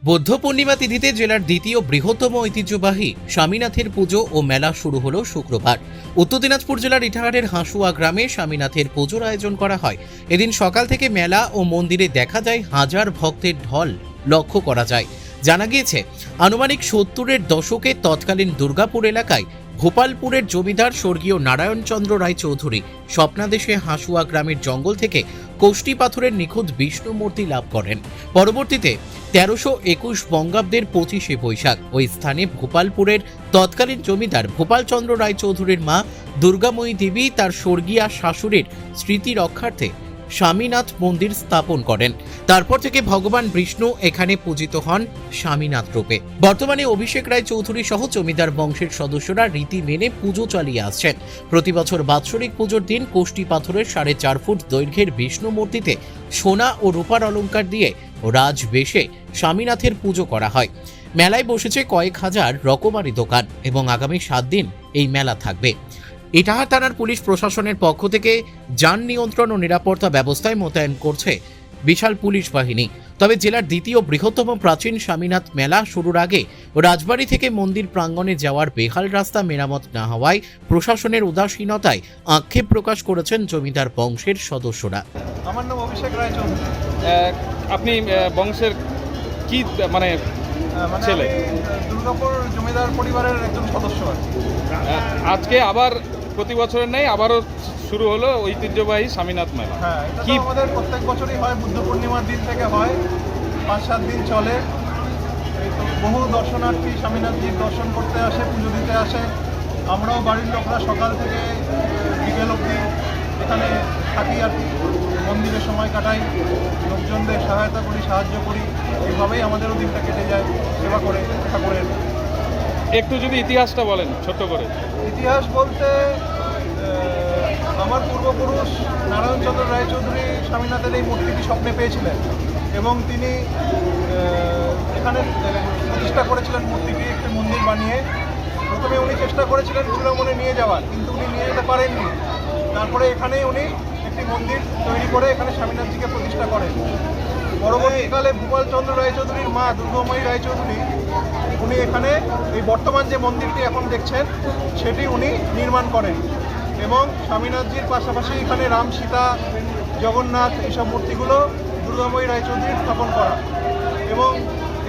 বৌদ্ধ পূর্ণিমা তিথিতে জেলার দ্বিতীয় বৃহত্তম ঐতিহ্যবাহী স্বামীনাথের পুজো ও মেলা শুরু হলো শুক্রবার। উত্তর দিনাজপুর জেলার ইটাহারের হাঁসুয়া গ্রামে স্বামীনাথের পুজোর আয়োজন করা হয়। এদিন সকাল থেকে মেলা ও মন্দিরে দেখা যায় হাজার ভক্তের ঢল লক্ষ্য করা যায়। জানা গিয়েছে, আনুমানিক 70-এর দশকে তৎকালীন দুর্গাপুর এলাকায় ভোপালপুরের জমিদার স্বর্গীয় নারায়ণচন্দ্র রায় চৌধুরী স্বপ্নাদেশে হাঁসুয়া গ্রামের জঙ্গল থেকে কোষ্টি পাথরের নিখুঁত বিষ্ণু মূর্তি লাভ করেন। পরবর্তীতে 1321 বঙ্গাব্দের 25শে বৈশাখ ওই স্থানে ভোপালপুরের তৎকালীন জমিদার ভোপালচন্দ্র রায় চৌধুরীর মা দুর্গাময়ী দেবী তার স্বর্গীয়া শাশুড়ির স্মৃতি রক্ষার্থে স্বামীনাথ মন্দির স্থাপন করেন। তারপর থেকে ভগবান বিষ্ণু এখানে পূজিত হন স্বামীনাথ রূপে। বর্তমানে অভিষেক রায় চৌধুরী সহ জমিদার বংশের সদস্যরা রীতি মেনে পুজো চালিয়ে আসছেন। প্রতি বছর বাৎসরিক পুজোর দিন কোষ্টি পাথরের 4.5 ফুট দৈর্ঘ্যের বিষ্ণু মূর্তিতে সোনা ও রূপার অলংকার দিয়ে রাজবেশে স্বামীনাথের পুজো করা হয়। মেলায় বসেছে কয়েক হাজার রকমারি দোকান এবং আগামী 7 দিন এই মেলা থাকবে। ইটাহার থানার পুলিশ প্রশাসনের পক্ষ থেকে যান নিয়ন্ত্রণ ও নিরাপত্তা ব্যবস্থায় মোতায়েন করছে বিশাল পুলিশ বাহিনী। তবে জেলার দ্বিতীয় বৃহত্তম প্রাচীন স্বামীনাথ মেলা শুরুর আগে রাজবাড়ি থেকে মন্দির প্রাঙ্গণে যাওয়ার বেহাল রাস্তা মেরামত না হওয়ায় প্রশাসনের উদাসীনতায় আক্ষেপ প্রকাশ করেছেন জমিদার বংশের সদস্যরা। আমার নাম অভিষেক রায় চৌধুরী। আপনি বংশের কি মানে ছেলে? দুর্গাপুর জমিদার পরিবারের একজন সদস্য আছে। আজকে আবার প্রতি বছরের নেই, আবারও শুরু হলো ঐতিহ্যবাহী স্বামীনাথ মেলা। হ্যাঁ, এটা কি তো আমাদের প্রত্যেক বছরই হয়, বুদ্ধ পূর্ণিমার দিন থেকে হয়, 5-7 দিন চলে। এই তো বহু দর্শনার্থী স্বামীনাথজির দর্শন করতে আসে, পুজো দিতে আসে। আমরাও বাড়ির লোকরা সকাল থেকে বিকেল অবধি এখানে থাকি আর কি, মন্দিরে সময় কাটাই, লোকজনদের সহায়তা করি, সাহায্য করি। এইভাবেই আমাদেরও দিনটা কেটে যায় সেবা করে ঠাকুরের। একটু যদি ইতিহাসটা বলেন ছোট্ট করে। ইতিহাস বলতে আমার পূর্বপুরুষ নারায়ণচন্দ্র রায়চৌধুরী স্বামীনাথের এই মূর্তিটি স্বপ্নে পেয়েছিলেন এবং তিনি এখানে প্রতিষ্ঠা করেছিলেন মূর্তিটি, একটি মন্দির বানিয়ে। প্রথমে উনি চেষ্টা করেছিলেন চূড়ামণি নিয়ে যাওয়ার, কিন্তু উনি নিয়ে যেতে পারেননি। তারপরে এখানেই উনি একটি মন্দির তৈরি করে এখানে স্বামীনাথজিকে প্রতিষ্ঠা করেন। পরবর্তীকালে ভূপালচন্দ্র রায়চৌধুরীর মা দুর্গাময়ী রায়চৌধুরী উনি এখানে এই বর্তমান যে মন্দিরটি এখন দেখছেন সেটি উনি নির্মাণ করেন এবং স্বামীনাথজির পাশাপাশি এখানে রাম, সীতা, জগন্নাথ এইসব মূর্তিগুলো দুর্গাময়ী রায়চৌধুরীর স্থাপন করা। এবং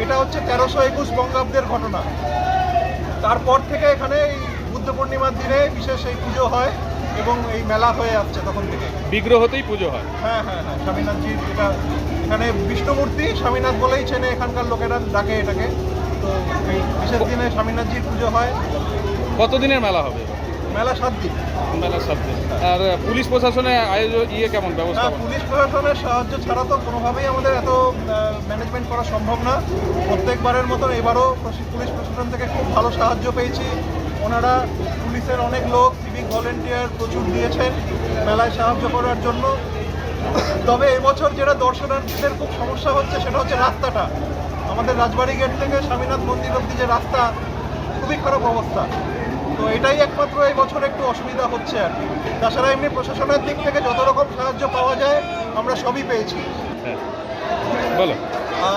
এটা হচ্ছে 1321 বঙ্গাব্দের ঘটনা। তারপর থেকে এখানে এই বুদ্ধ পূর্ণিমার দিনে বিশেষ এই পুজো হয় এবং এই মেলা হয়ে আসছে তখন থেকে। বিগ্রহতেই পুজো হয়? হ্যাঁ হ্যাঁ হ্যাঁ, স্বামীনাথজির এটা এখানে বিষ্ণু মূর্তি, স্বামীনাথ বলেই চেনে এখানকার লোকেরা, ডাকে এটাকে। তো এই বিশেষ দিনে স্বামীনাথজির পুজো হয়। কতদিনের মেলা হবে? মেলা 7 দিন। মেলা 7 দিন। আর পুলিশ প্রশাসনের আয়োজন কেমন ব্যবস্থা? পুলিশ প্রশাসনের সাহায্য ছাড়া তো কোনোভাবেই আমাদের এত ম্যানেজমেন্ট করা সম্ভব না। প্রত্যেকবারের মতন এবারও পুলিশ প্রশাসন থেকে খুব ভালো সাহায্য পেয়েছি। ওনারা পুলিশের অনেক লোক, সিভিক ভলেন্টিয়ার প্রচুর দিয়েছেন মেলায় সাহায্য করার জন্য। তবে এবছর যেটা দর্শনার্থীদের খুব সমস্যা হচ্ছে সেটা হচ্ছে রাস্তাটা। আমাদের রাজবাড়ি গেট থেকে স্বামীনাথ মন্দির অবধি যে রাস্তা, খুবই খারাপ অবস্থা। তো এটাই একমাত্র এই বছর একটু অসুবিধা হচ্ছে আর কি। তাছাড়া এমনি প্রশাসনের দিক থেকে যত রকম সাহায্য পাওয়া যায় আমরা সবই পেয়েছি। বলো।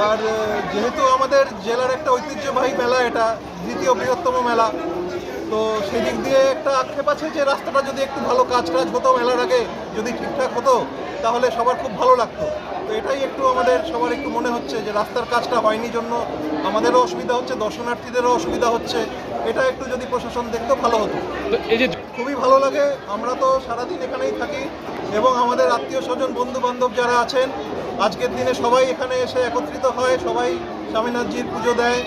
আর যেহেতু আমাদের জেলার একটা ঐতিহ্যবাহী মেলা, এটা দ্বিতীয় বৃহত্তম মেলা, তো সেই দিক দিয়ে একটা আক্ষেপ আছে যে রাস্তাটা যদি একটু ভালো কাজ হতো মেলার আগে, যদি ঠিকঠাক হতো তাহলে সবার খুব ভালো লাগতো। তো এটাই একটু আমাদের সবার একটু মনে হচ্ছে যে রাস্তার কাজটা হয়নি জন্য আমাদেরও অসুবিধা হচ্ছে, দর্শনার্থীদেরও অসুবিধা হচ্ছে। এটা একটু যদি প্রশাসন দেখতো ভালো হতো। এই যে খুবই ভালো লাগে, আমরা তো সারাদিন এখানেই থাকি এবং আমাদের আত্মীয় স্বজন, বন্ধু বান্ধব যারা আছেন আজকের দিনে সবাই এখানে এসে একত্রিত হয়, সবাই স্বামীনাথজির পুজো দেয়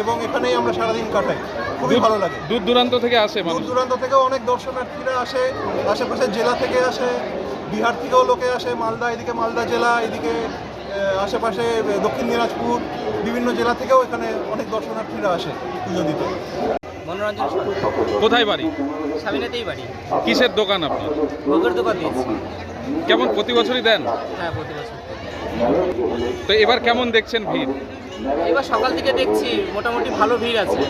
এবং এখানেই আমরা সারাদিন কাটাই। খুবই ভালো লাগে। দূর দূরান্ত থেকে আসে, দূর দূরান্ত থেকেও অনেক দর্শনার্থীরা আসে, আশেপাশের জেলা থেকে আসে, বিহার থেকেও লোকে আসে, মালদা, এদিকে মালদা জেলা, এদিকে আশেপাশে দক্ষিণ দিনাজপুর, বিভিন্ন জেলা থেকেও এখানে অনেক দর্শনার্থীরা আসে পুজো দিতে। মনোরঞ্জন। কোথায় বাড়ি? স্বামীনাথেই বাড়ি। কিসের দোকান আপনার? ভোগের দোকান দিয়েছি। কেমন প্রতি বছরই দেন? হ্যাঁ, প্রতি বছর। তো এবার কেমন দেখছেন ভিড়? এবার সকাল থেকে দেখছি মোটামুটি ভালো ভিড় আছে।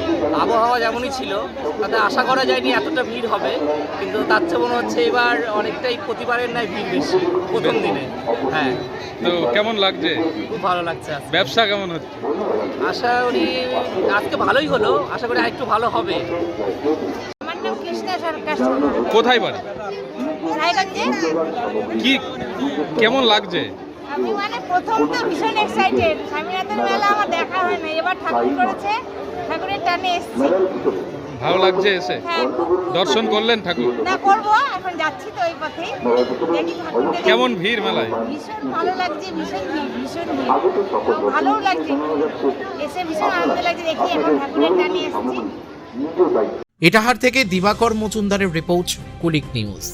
আবহাওয়া যেমনই ছিল তাতে আশা করা যায়নি এতটা ভিড় হবে, কিন্তু তার চেয়ে মনে হচ্ছে এবার অনেকটাই প্রতিবারের নাই ভিড় বেশি প্রথম দিনে। হ্যাঁ, তো কেমন লাগছে? খুব ভালো লাগছে আজকে। ব্যবসা কেমন হচ্ছে? আশা করি আজকে ভালোই হলো, আশা করি আরেকটু ভালো হবে। আমার নাম কৃষ্ণা সরকার, কোথায় বাড়ি? রায়গঞ্জে। কি কেমন লাগছে? আমি মানে প্রথম তো ভীষণ এক্সাইটেড। স্বামীনাথের মেলা আমার দেখা হয় না, এবার ঠাকুর করেছে, ঠাকুরের টানে এসেছি। ভালো লাগছে এসে? হ্যাঁ, খুব দর্শন করলেন ঠাকুর? না, করবো, এখন যাচ্ছি তো ওই পথেই, দেখি ঠাকুর দেখি। কেমন ভিড় মেলায়? ভীষণ ভালো লাগছে, ভীষণ ভিড়, ভীষণ ভিড়। ভালোও লাগছে, এসে ভীষণ আনন্দ লাগছে, দেখি এখন ঠাকুরের টানে এসেছি। ইটাহার থেকে দিবাকর মজুমদারের রিপোর্ট, কুলিক নিউজ।